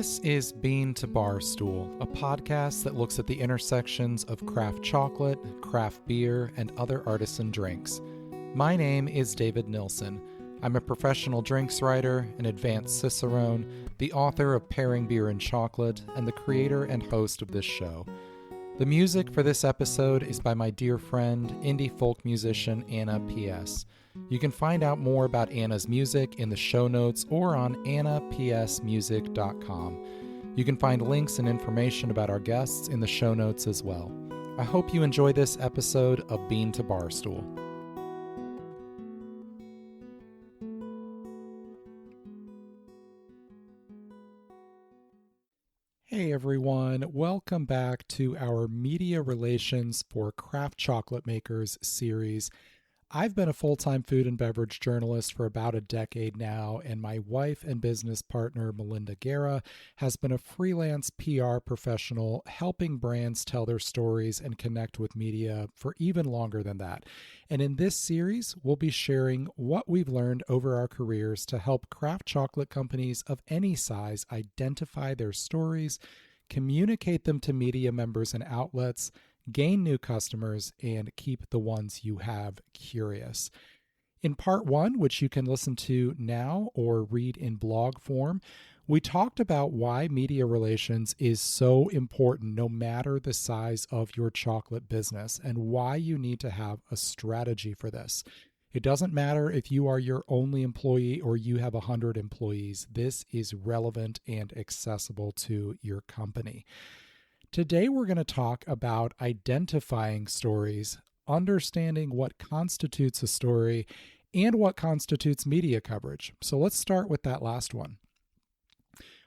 This is Bean to Barstool, a podcast that looks at the intersections of craft chocolate, craft beer, and other artisan drinks. My name is David Nilsson. I'm a professional drinks writer, an advanced cicerone, the author of Pairing Beer and Chocolate, and the creator and host of this show. The music for this episode is by my dear friend, indie folk musician Anna P.S. You can find out more about Anna's music in the show notes or on annapsmusic.com. You can find links and information about our guests in the show notes as well. I hope you enjoy this episode of Bean to Barstool. Hey everyone, welcome back to our Media Relations for Craft Chocolate Makers series. I've been a full-time food and beverage journalist for about a decade now, and my wife and business partner, Melinda Guerra, has been a freelance PR professional helping brands tell their stories and connect with media for even longer than that. And in this series, we'll be sharing what we've learned over our careers to help craft chocolate companies of any size identify their stories, communicate them to media members and outlets, gain new customers, and keep the ones you have curious. In part one, which you can listen to now or read in blog form, we talked about why media relations is so important no matter the size of your chocolate business and why you need to have a strategy for this. It doesn't matter if you are your only employee or you have 100 employees. This is relevant and accessible to your company. Today, we're going to talk about identifying stories, understanding what constitutes a story, and what constitutes media coverage. So let's start with that last one.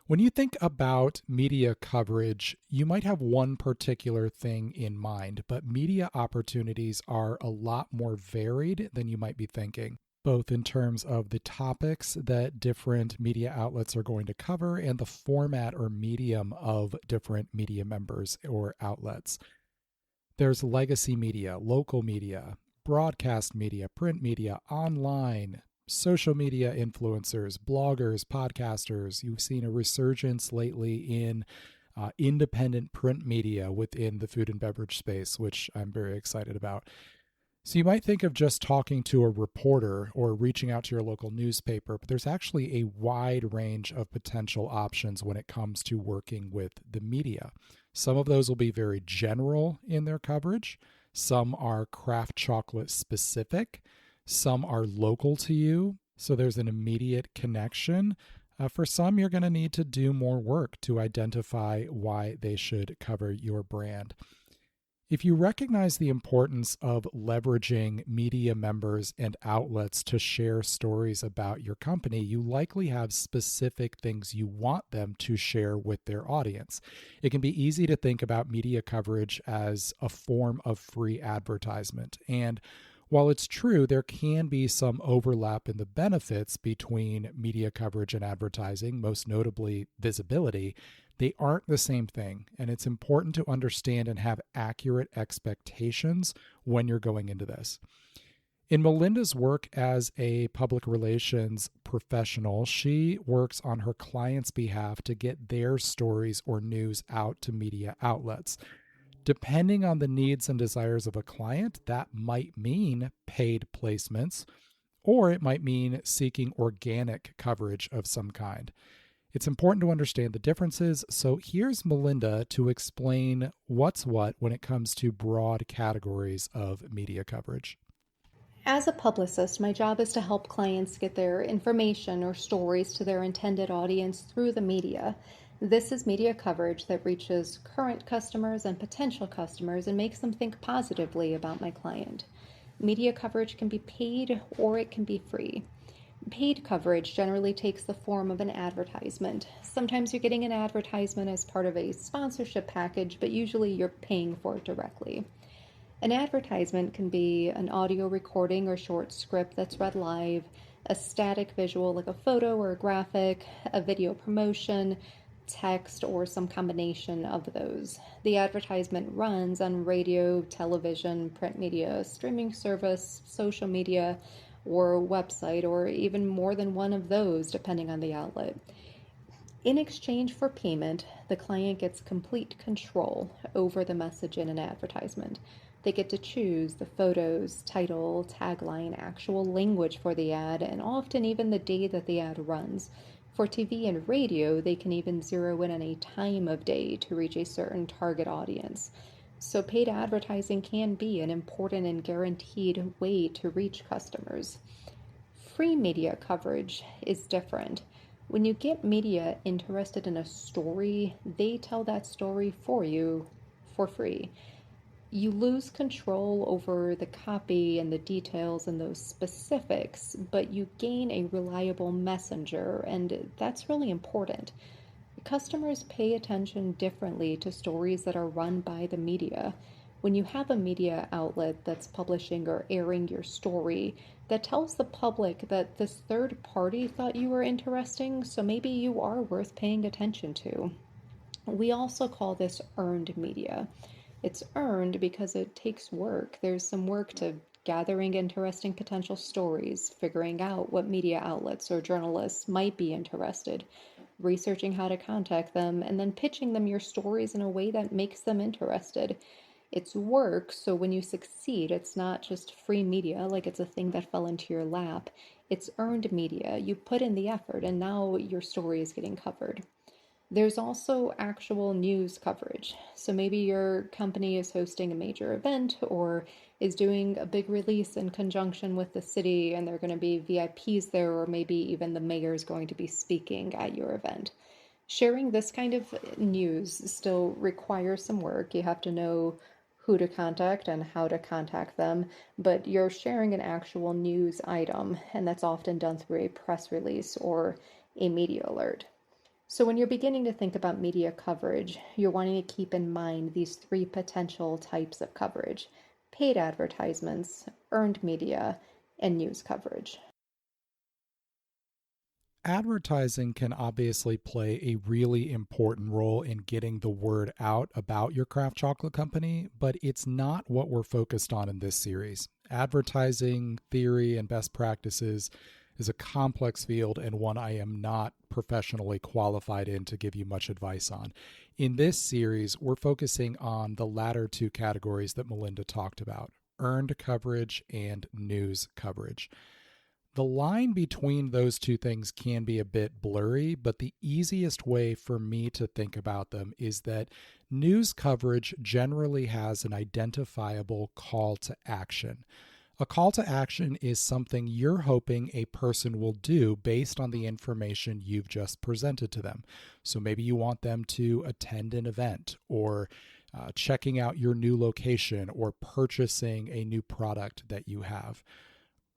When you think about media coverage, you might have one particular thing in mind, but media opportunities are a lot more varied than you might be thinking, both in terms of the topics that different media outlets are going to cover and the format or medium of different media members or outlets. There's legacy media, local media, broadcast media, print media, online, social media influencers, bloggers, podcasters. You've seen a resurgence lately in independent print media within the food and beverage space, which I'm very excited about. So you might think of just talking to a reporter or reaching out to your local newspaper, but there's actually a wide range of potential options when it comes to working with the media. Some of those will be very general in their coverage. Some are craft chocolate specific. Some are local to you, so there's an immediate connection. For some, you're going to need to do more work to identify why they should cover your brand. If you recognize the importance of leveraging media members and outlets to share stories about your company, you likely have specific things you want them to share with their audience. It can be easy to think about media coverage as a form of free advertisement. And while it's true, there can be some overlap in the benefits between media coverage and advertising, most notably visibility. They aren't the same thing, and it's important to understand and have accurate expectations when you're going into this. In Melinda's work as a public relations professional, she works on her clients' behalf to get their stories or news out to media outlets. Depending on the needs and desires of a client, that might mean paid placements, or it might mean seeking organic coverage of some kind. It's important to understand the differences, so here's Melinda to explain what's what when it comes to broad categories of media coverage. As a publicist, my job is to help clients get their information or stories to their intended audience through the media. This is media coverage that reaches current customers and potential customers and makes them think positively about my client. Media coverage can be paid or it can be free. Paid coverage generally takes the form of an advertisement. Sometimes you're getting an advertisement as part of a sponsorship package, but usually you're paying for it directly. An advertisement can be an audio recording or short script that's read live, a static visual like a photo or a graphic, a video promotion, text, or some combination of those. The advertisement runs on radio, television, print media, streaming service, social media, or website, or even more than one of those, depending on the outlet. In exchange for payment, the client gets complete control over the message in an advertisement. They get to choose the photos, title, tagline, actual language for the ad, and often even the day that the ad runs. For TV and radio, they can even zero in on a time of day to reach a certain target audience. So, paid advertising can be an important and guaranteed way to reach customers. Free media coverage is different. When you get media interested in a story, they tell that story for you for free. You lose control over the copy and the details and those specifics, but you gain a reliable messenger, and that's really important. Customers pay attention differently to stories that are run by the media. When you have a media outlet that's publishing or airing your story, that tells the public that this third party thought you were interesting, so maybe you are worth paying attention to. We also call this earned media. It's earned because it takes work. There's some work to gathering interesting potential stories, figuring out what media outlets or journalists might be interested, researching how to contact them, and then pitching them your stories in a way that makes them interested. It's work, so when you succeed, it's not just free media, like it's a thing that fell into your lap. It's earned media. You put in the effort, and now your story is getting covered. There's also actual news coverage. So maybe your company is hosting a major event or is doing a big release in conjunction with the city, and there are going to be VIPs there, or maybe even the mayor is going to be speaking at your event. Sharing this kind of news still requires some work. You have to know who to contact and how to contact them, but you're sharing an actual news item, and that's often done through a press release or a media alert. So, when you're beginning to think about media coverage, you're wanting to keep in mind these three potential types of coverage: paid advertisements, earned media, and news coverage. Advertising can obviously play a really important role in getting the word out about your craft chocolate company, but it's not what we're focused on in this series. Advertising theory and best practices is a complex field and one I am not professionally qualified in to give you much advice on. In this series, we're focusing on the latter two categories that Melinda talked about: earned coverage and news coverage. The line between those two things can be a bit blurry, but the easiest way for me to think about them is that news coverage generally has an identifiable call to action. A call to action is something you're hoping a person will do based on the information you've just presented to them. So maybe you want them to attend an event, or checking out your new location, or purchasing a new product that you have.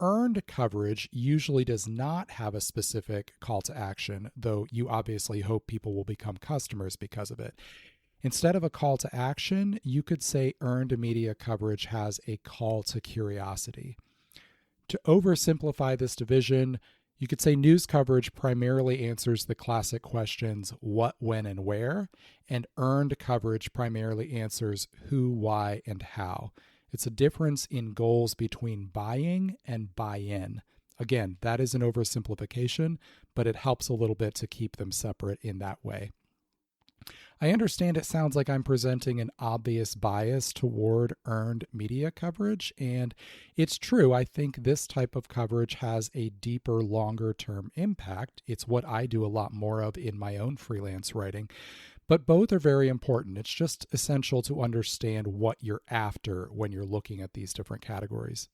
Earned coverage usually does not have a specific call to action, though you obviously hope people will become customers because of it. Instead of a call to action, you could say earned media coverage has a call to curiosity. To oversimplify this division, you could say news coverage primarily answers the classic questions what, when, and where, and earned coverage primarily answers who, why, and how. It's a difference in goals between buying and buy-in. Again, that is an oversimplification, but it helps a little bit to keep them separate in that way. I understand it sounds like I'm presenting an obvious bias toward earned media coverage, and it's true. I think this type of coverage has a deeper, longer-term impact. It's what I do a lot more of in my own freelance writing, but both are very important. It's just essential to understand what you're after when you're looking at these different categories.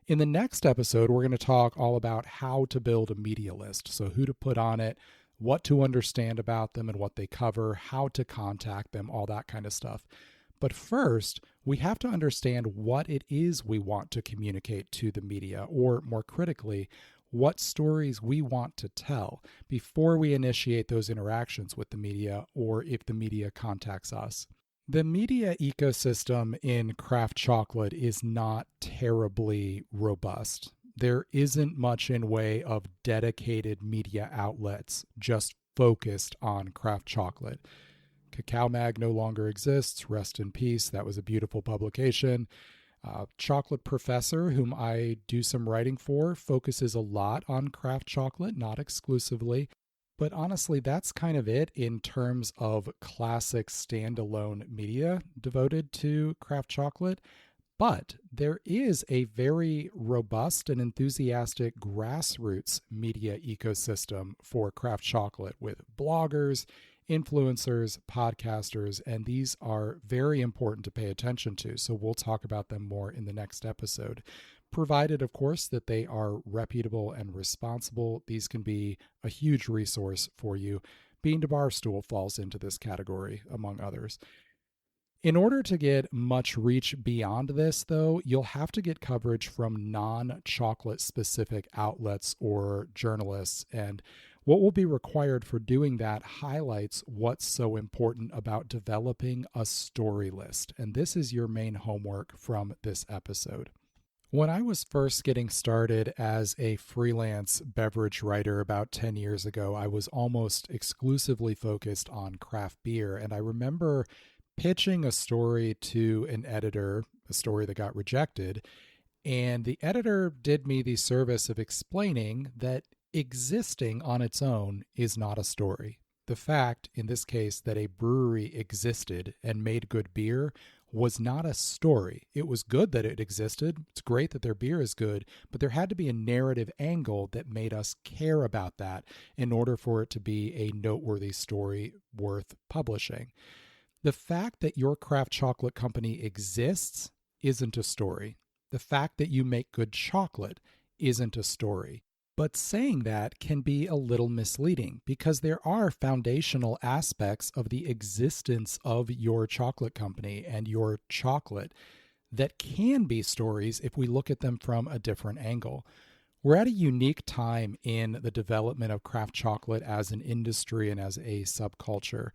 In the next episode, we're going to talk all about how to build a media list, so who to put on it, what to understand about them and what they cover, how to contact them, all that kind of stuff. But first, we have to understand what it is we want to communicate to the media, or more critically, what stories we want to tell before we initiate those interactions with the media, or if the media contacts us. The media ecosystem in craft chocolate is not terribly robust. There isn't much in way of dedicated media outlets just focused on craft chocolate. Cacao Mag no longer exists. Rest in peace. That was a beautiful publication. Chocolate Professor, whom I do some writing for, focuses a lot on craft chocolate, not exclusively. But honestly, that's kind of it in terms of classic standalone media devoted to craft chocolate. But there is a very robust and enthusiastic grassroots media ecosystem for craft chocolate with bloggers, influencers, podcasters, and these are very important to pay attention to. So we'll talk about them more in the next episode. Provided, of course, that they are reputable and responsible, these can be a huge resource for you. Bean to Barstool falls into this category, among others. In order to get much reach beyond this, though, you'll have to get coverage from non-chocolate specific outlets or journalists. And what will be required for doing that highlights what's so important about developing a story list. And this is your main homework from this episode. When I was first getting started as a freelance beverage writer about 10 years ago, I was almost exclusively focused on craft beer. And I remember pitching a story to an editor, a story that got rejected, and the editor did me the service of explaining that existing on its own is not a story. The fact, in this case, that a brewery existed and made good beer was not a story. It was good that it existed. It's great that their beer is good, but there had to be a narrative angle that made us care about that in order for it to be a noteworthy story worth publishing. The fact that your craft chocolate company exists isn't a story. The fact that you make good chocolate isn't a story. But saying that can be a little misleading because there are foundational aspects of the existence of your chocolate company and your chocolate that can be stories if we look at them from a different angle. We're at a unique time in the development of craft chocolate as an industry and as a subculture.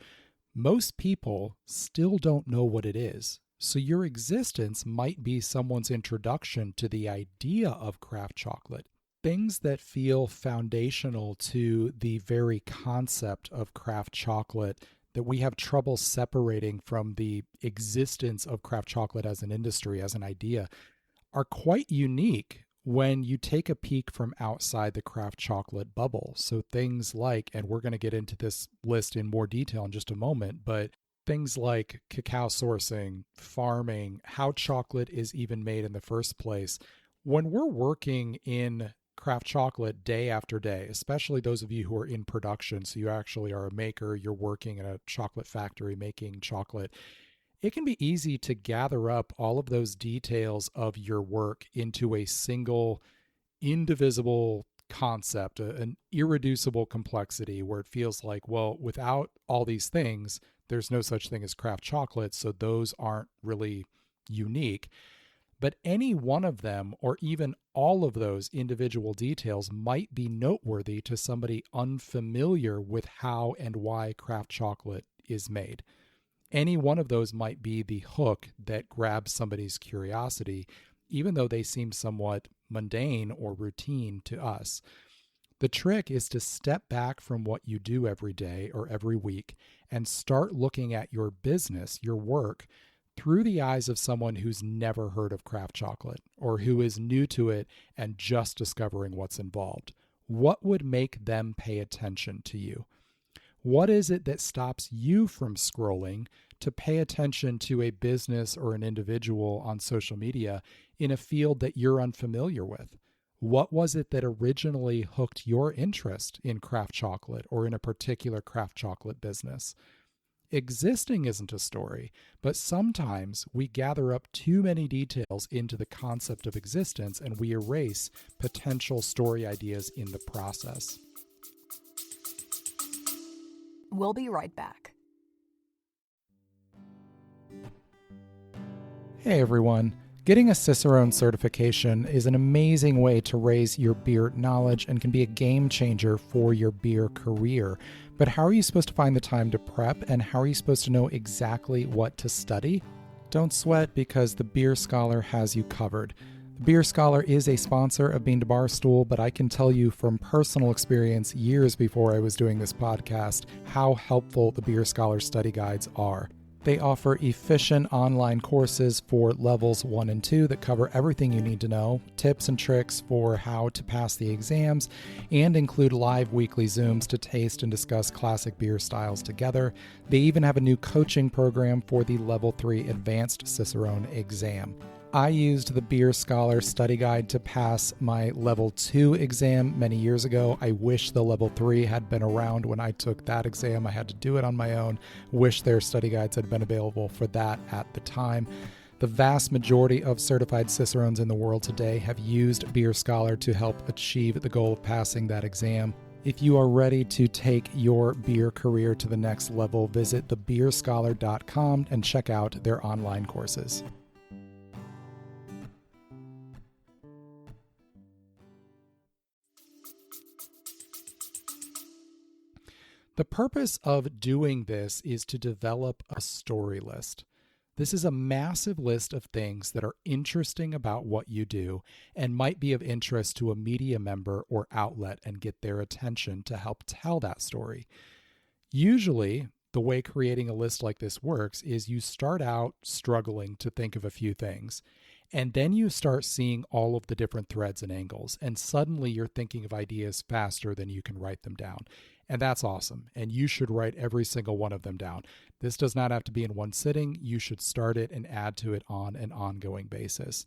Most people still don't know what it is. So your existence might be someone's introduction to the idea of craft chocolate. Things that feel foundational to the very concept of craft chocolate that we have trouble separating from the existence of craft chocolate as an industry, as an idea, are quite unique when you take a peek from outside the craft chocolate bubble. So things like, and we're going to get into this list in more detail in just a moment, but things like cacao sourcing, farming, how chocolate is even made in the first place. When we're working in craft chocolate day after day, especially those of you who are in production, so you actually are a maker, you're working in a chocolate factory making chocolate, it can be easy to gather up all of those details of your work into a single indivisible concept, an irreducible complexity where it feels like, well, without all these things, there's no such thing as craft chocolate, so those aren't really unique. But any one of them, or even all of those individual details, might be noteworthy to somebody unfamiliar with how and why craft chocolate is made. Any one of those might be the hook that grabs somebody's curiosity, even though they seem somewhat mundane or routine to us. The trick is to step back from what you do every day or every week and start looking at your business, your work, through the eyes of someone who's never heard of craft chocolate or who is new to it and just discovering what's involved. What would make them pay attention to you? What is it that stops you from scrolling to pay attention to a business or an individual on social media in a field that you're unfamiliar with? What was it that originally hooked your interest in craft chocolate or in a particular craft chocolate business? Existing isn't a story, but sometimes we gather up too many details into the concept of existence and we erase potential story ideas in the process. We'll be right back. Hey everyone. Getting a Cicerone certification is an amazing way to raise your beer knowledge and can be a game changer for your beer career. But how are you supposed to find the time to prep, and how are you supposed to know exactly what to study? Don't sweat, because the Beer Scholar has you covered. The Beer Scholar is a sponsor of Bean to Barstool, but I can tell you from personal experience years before I was doing this podcast how helpful the Beer Scholar study guides are. They offer efficient online courses for levels 1 and 2 that cover everything you need to know, tips and tricks for how to pass the exams, and include live weekly Zooms to taste and discuss classic beer styles together. They even have a new coaching program for the Level 3 Advanced Cicerone exam. I used the Beer Scholar study guide to pass my Level 2 exam many years ago. I wish the Level 3 had been around when I took that exam. I had to do it on my own. Wish their study guides had been available for that at the time. The vast majority of certified Cicerones in the world today have used Beer Scholar to help achieve the goal of passing that exam. If you are ready to take your beer career to the next level, visit thebeerscholar.com and check out their online courses. The purpose of doing this is to develop a story list. This is a massive list of things that are interesting about what you do and might be of interest to a media member or outlet and get their attention to help tell that story. Usually, the way creating a list like this works is you start out struggling to think of a few things, and then you start seeing all of the different threads and angles, and suddenly you're thinking of ideas faster than you can write them down. And that's awesome. And you should write every single one of them down. This does not have to be in one sitting. You should start it and add to it on an ongoing basis.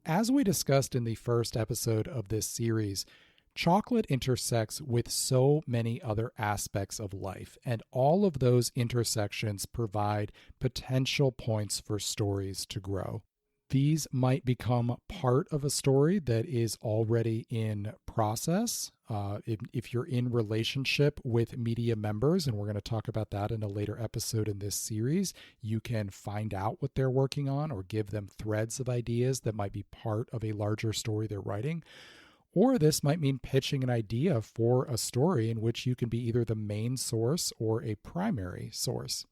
As we discussed in the first episode of this series, chocolate intersects with so many other aspects of life, and all of those intersections provide potential points for stories to grow. These might become part of a story that is already in process. If you're in relationship with media members, and we're going to talk about that in a later episode in this series, you can find out what they're working on or give them threads of ideas that might be part of a larger story they're writing. Or this might mean pitching an idea for a story in which you can be either the main source or a primary source.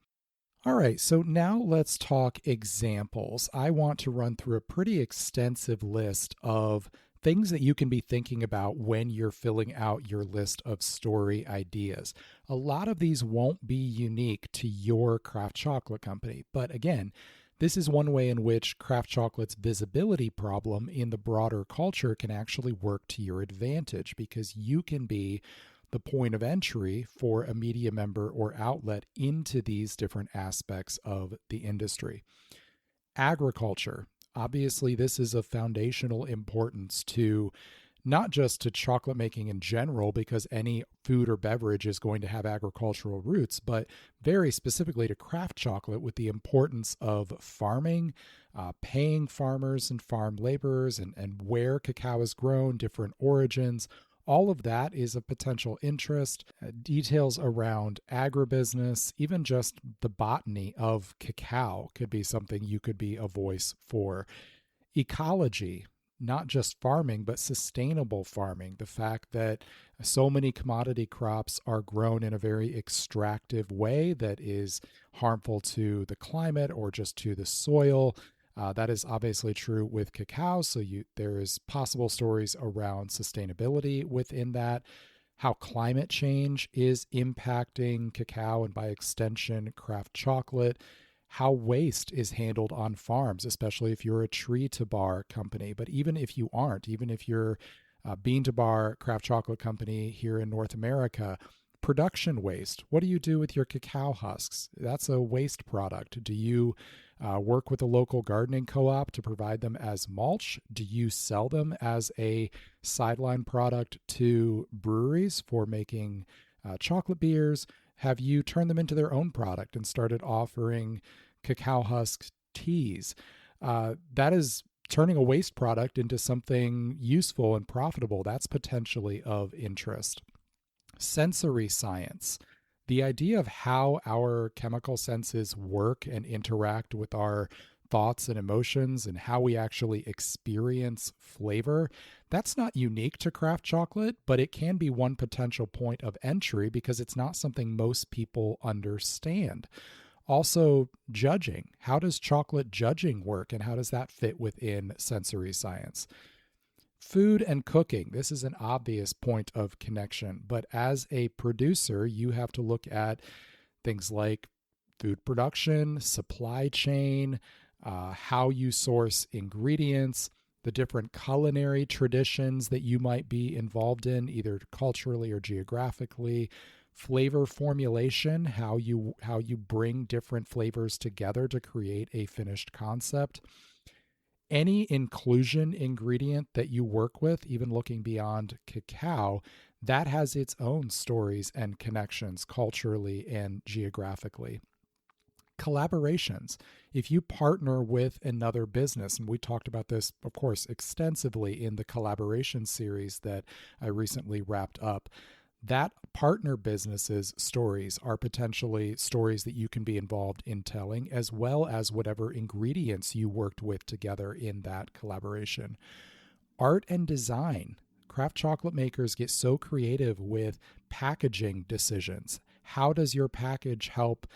All right, so now let's talk examples. I want to run through a pretty extensive list of things that you can be thinking about when you're filling out your list of story ideas. A lot of these won't be unique to your craft chocolate company, but again, this is one way in which craft chocolate's visibility problem in the broader culture can actually work to your advantage, because you can be the point of entry for a media member or outlet into these different aspects of the industry. Agriculture. Obviously, this is of foundational importance to not just to chocolate making in general, because any food or beverage is going to have agricultural roots, but very specifically to craft chocolate, with the importance of farming, paying farmers and farm laborers, and where cacao is grown, different origins. All of that is of potential interest. Details around agribusiness, even just the botany of cacao, could be something you could be a voice for. Ecology, not just farming, but sustainable farming. The fact that so many commodity crops are grown in a very extractive way that is harmful to the climate or just to the soil. That is obviously true with cacao, so there is possible stories around sustainability within that, how climate change is impacting cacao and by extension craft chocolate, how waste is handled on farms, especially if you're a tree-to-bar company. But even if you aren't, even if you're a bean-to-bar craft chocolate company here in North America, production waste. What do you do with your cacao husks? That's a waste product. Do you work with a local gardening co-op to provide them as mulch? Do you sell them as a sideline product to breweries for making chocolate beers? Have you turned them into their own product and started offering cacao husk teas? That is turning a waste product into something useful and profitable. That's potentially of interest. Sensory science. The idea of how our chemical senses work and interact with our thoughts and emotions and how we actually experience flavor, that's not unique to craft chocolate, but it can be one potential point of entry because it's not something most people understand. Also, judging. How does chocolate judging work, and how does that fit within sensory science? Food and cooking. This is an obvious point of connection, but as a producer, you have to look at things like food production, supply chain, how you source ingredients, the different culinary traditions that you might be involved in, either culturally or geographically, flavor formulation, how you bring different flavors together to create a finished concept. Any inclusion ingredient that you work with, even looking beyond cacao, that has its own stories and connections culturally and geographically. Collaborations. If you partner with another business, and we talked about this, of course, extensively in the collaboration series that I recently wrapped up, that partner business's stories are potentially stories that you can be involved in telling, as well as whatever ingredients you worked with together in that collaboration. Art and design. Craft chocolate makers get so creative with packaging decisions. How does your package help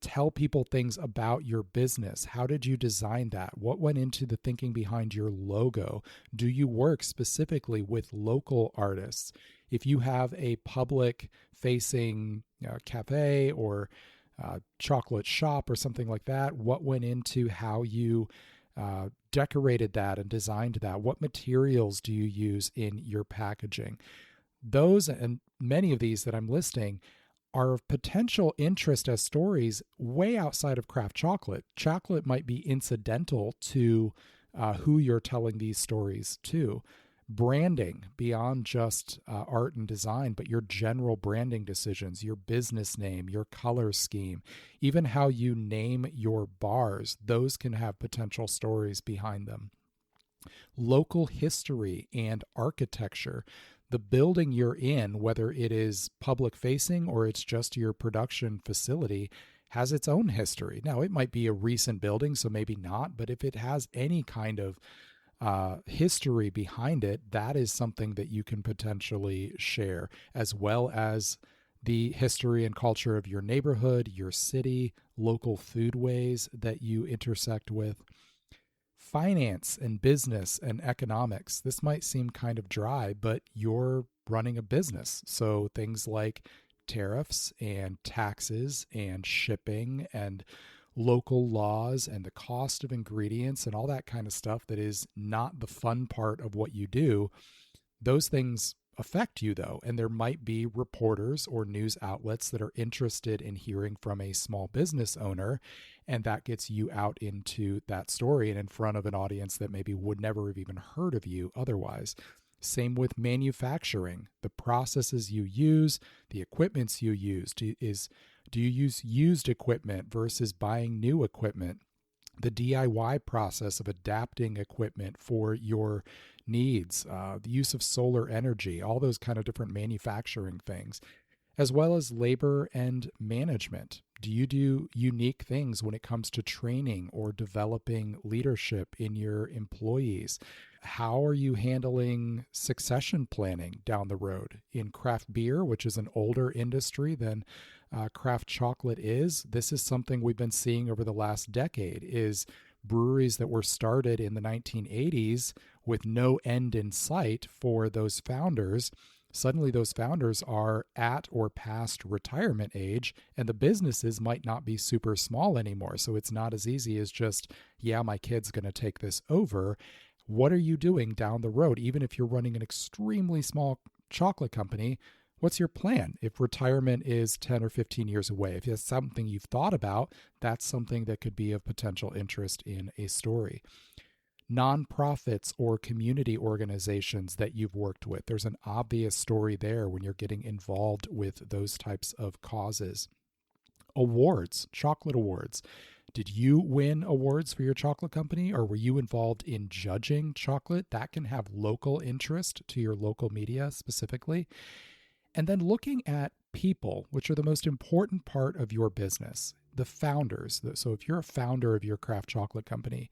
tell people things about your business? How did you design that? What went into the thinking behind your logo? Do you work specifically with local artists? If you have a public facing cafe or chocolate shop or something like that, what went into how you decorated that and designed that? What materials do you use in your packaging? Those and many of these that I'm listing are of potential interest as stories way outside of craft chocolate. Chocolate might be incidental to who you're telling these stories to. Branding beyond just art and design, but your general branding decisions, your business name, your color scheme, even how you name your bars, those can have potential stories behind them. Local history and architecture. The building you're in, whether it is public facing or it's just your production facility, has its own history. Now, it might be a recent building, so maybe not, but if it has any kind of history behind it, that is something that you can potentially share, as well as the history and culture of your neighborhood, your city, local foodways that you intersect with. Finance and business and economics. This might seem kind of dry, but you're running a business. So things like tariffs and taxes and shipping and local laws and the cost of ingredients and all that kind of stuff that is not the fun part of what you do, those things affect you though. And there might be reporters or news outlets that are interested in hearing from a small business owner, and that gets you out into that story and in front of an audience that maybe would never have even heard of you otherwise. Same with manufacturing. The processes you use, the equipments you use. Do you use used equipment versus buying new equipment? The DIY process of adapting equipment for your needs, the use of solar energy, all those kind of different manufacturing things, as well as labor and management. Do you do unique things when it comes to training or developing leadership in your employees? How are you handling succession planning down the road? In craft beer, which is an older industry than craft chocolate is, this is something we've been seeing over the last decade, is breweries that were started in the 1980s with no end in sight for those founders. Suddenly those founders are at or past retirement age, and the businesses might not be super small anymore. So it's not as easy as just, yeah, my kid's going to take this over. What are you doing down the road? Even if you're running an extremely small chocolate company, what's your plan? If retirement is 10 or 15 years away, if it's something you've thought about, that's something that could be of potential interest in a story. Nonprofits or community organizations that you've worked with. There's an obvious story there when you're getting involved with those types of causes. Awards, chocolate awards. Did you win awards for your chocolate company, or were you involved in judging chocolate? That can have local interest to your local media specifically. And then looking at people, which are the most important part of your business, the founders. So if you're a founder of your craft chocolate company,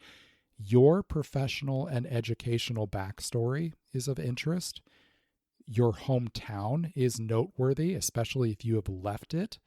your professional and educational backstory is of interest. Your hometown is noteworthy, especially if you have left it.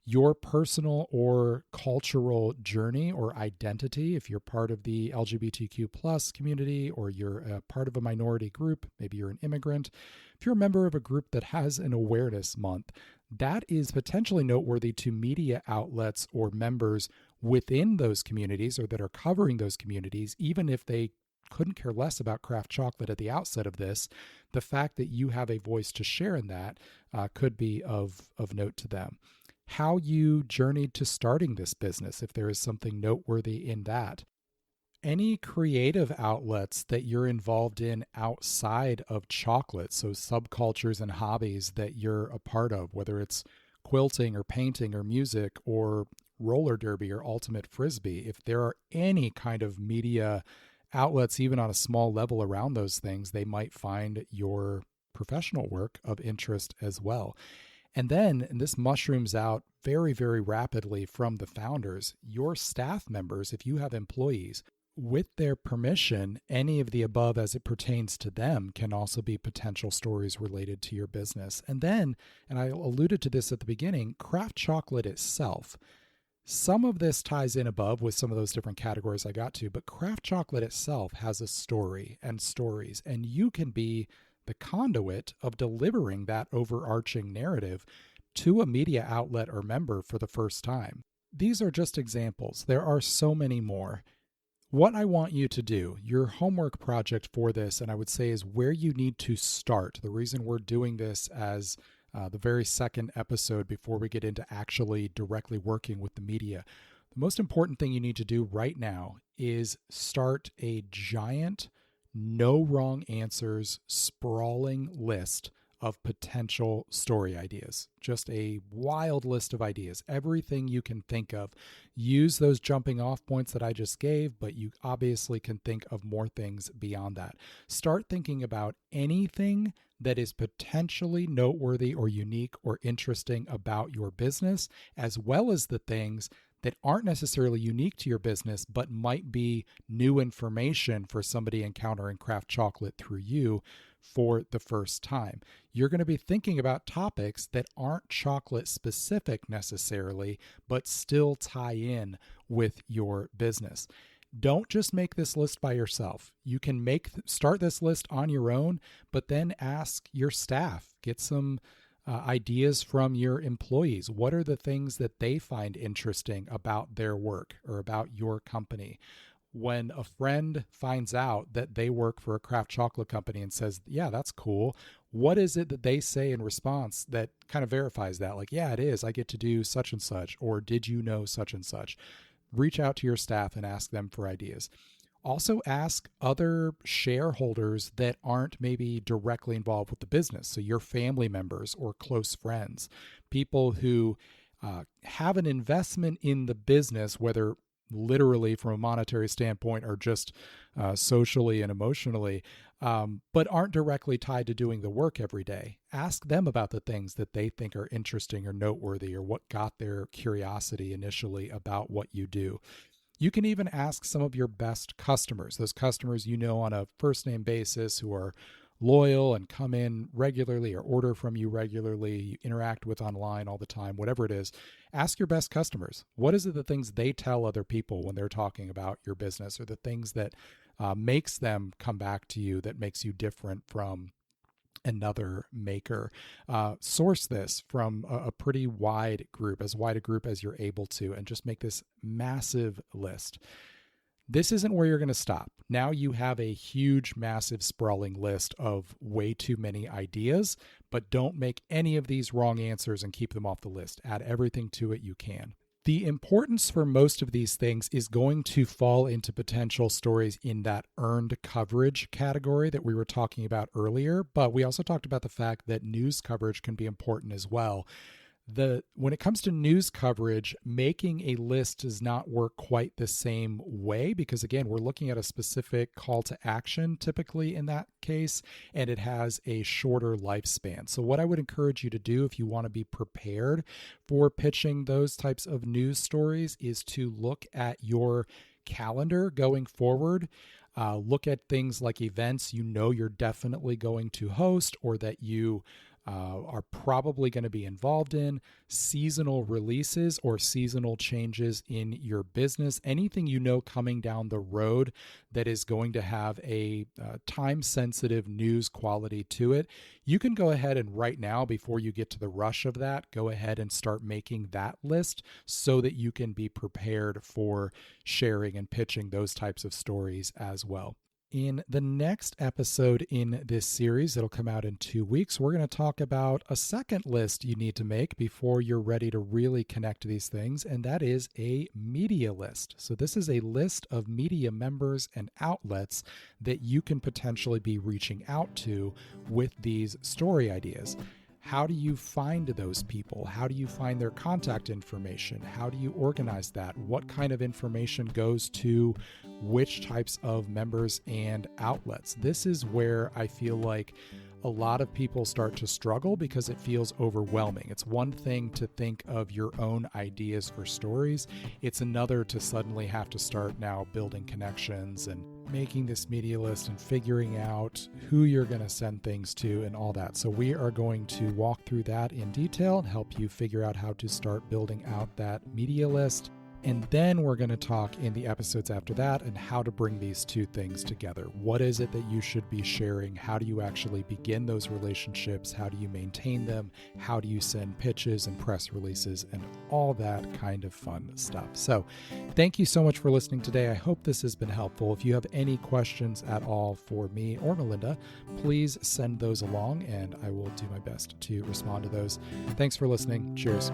Your personal or cultural journey or identity, if you're part of the LGBTQ plus community or you're a part of a minority group, maybe you're an immigrant, if you're a member of a group that has an awareness month, that is potentially noteworthy to media outlets or members within those communities or that are covering those communities, even if they couldn't care less about craft chocolate at the outset of this. The fact that you have a voice to share in that could be of note to them. How you journeyed to starting this business, if there is something noteworthy in that. Any creative outlets that you're involved in outside of chocolate, so subcultures and hobbies that you're a part of, whether it's quilting or painting or music or roller derby or ultimate frisbee, if there are any kind of media outlets, even on a small level around those things, they might find your professional work of interest as well. And then, and this mushrooms out very, very rapidly from the founders, your staff members, if you have employees, with their permission, any of the above as it pertains to them can also be potential stories related to your business. And then, and I alluded to this at the beginning, craft chocolate itself. Some of this ties in above with some of those different categories I got to, but craft chocolate itself has a story and stories, and you can be the conduit of delivering that overarching narrative to a media outlet or member for the first time. These are just examples. There are so many more. What I want you to do, your homework project for this, and I would say is where you need to start. The reason we're doing this as the very second episode before we get into actually directly working with the media, the most important thing you need to do right now is start a giant, no wrong answers, sprawling list of potential story ideas. Just a wild list of ideas, everything you can think of. Use those jumping off points that I just gave, but you obviously can think of more things beyond that. Start thinking about anything that is potentially noteworthy or unique or interesting about your business, as well as the things that aren't necessarily unique to your business, but might be new information for somebody encountering craft chocolate through you for the first time. You're going to be thinking about topics that aren't chocolate specific necessarily, but still tie in with your business. Don't just make this list by yourself. You can start this list on your own, but then ask your staff, get some ideas from your employees. What are the things that they find interesting about their work or about your company? When a friend finds out that they work for a craft chocolate company and says, yeah, that's cool, what is it that they say in response that kind of verifies that? Like, yeah, it is. I get to do such and such, or did you know such and such? Reach out to your staff and ask them for ideas. Also ask other shareholders that aren't maybe directly involved with the business. So your family members or close friends, people who have an investment in the business, whether literally from a monetary standpoint or just socially and emotionally, but aren't directly tied to doing the work every day. Ask them about the things that they think are interesting or noteworthy or what got their curiosity initially about what you do. You can even ask some of your best customers, those customers you know on a first name basis who are loyal and come in regularly or order from you regularly, you interact with online all the time, whatever it is. Ask your best customers. What is it the things they tell other people when they're talking about your business, or the things that makes them come back to you, that makes you different from another maker? Source this from a pretty wide group, as wide a group as you're able to, and just make this massive list. This isn't where you're going to stop. Now you have a huge, massive, sprawling list of way too many ideas, but don't make any of these wrong answers and keep them off the list. Add everything to it you can. The importance for most of these things is going to fall into potential stories in that earned coverage category that we were talking about earlier, but we also talked about the fact that news coverage can be important as well. When it comes to news coverage, making a list does not work quite the same way because, again, we're looking at a specific call to action typically in that case, and it has a shorter lifespan. So what I would encourage you to do if you want to be prepared for pitching those types of news stories is to look at your calendar going forward. Look at things like events you know you're definitely going to host, or that you are probably going to be involved in, seasonal releases or seasonal changes in your business, anything you know coming down the road that is going to have a time-sensitive news quality to it. You can go ahead and right now, before you get to the rush of that, go ahead and start making that list so that you can be prepared for sharing and pitching those types of stories as well. In the next episode in this series, it'll come out in 2 weeks, we're going to talk about a second list you need to make before you're ready to really connect these things, and that is a media list. So this is a list of media members and outlets that you can potentially be reaching out to with these story ideas. How do you find those people? How do you find their contact information? How do you organize that? What kind of information goes to which types of members and outlets? This is where I feel like a lot of people start to struggle because it feels overwhelming. It's one thing to think of your own ideas for stories. It's another to suddenly have to start now building connections and making this media list and figuring out who you're going to send things to and all that. So we are going to walk through that in detail and help you figure out how to start building out that media list. And then we're going to talk in the episodes after that and how to bring these two things together. What is it that you should be sharing? How do you actually begin those relationships? How do you maintain them? How do you send pitches and press releases and all that kind of fun stuff? So thank you so much for listening today. I hope this has been helpful. If you have any questions at all for me or Melinda, please send those along and I will do my best to respond to those. Thanks for listening. Cheers.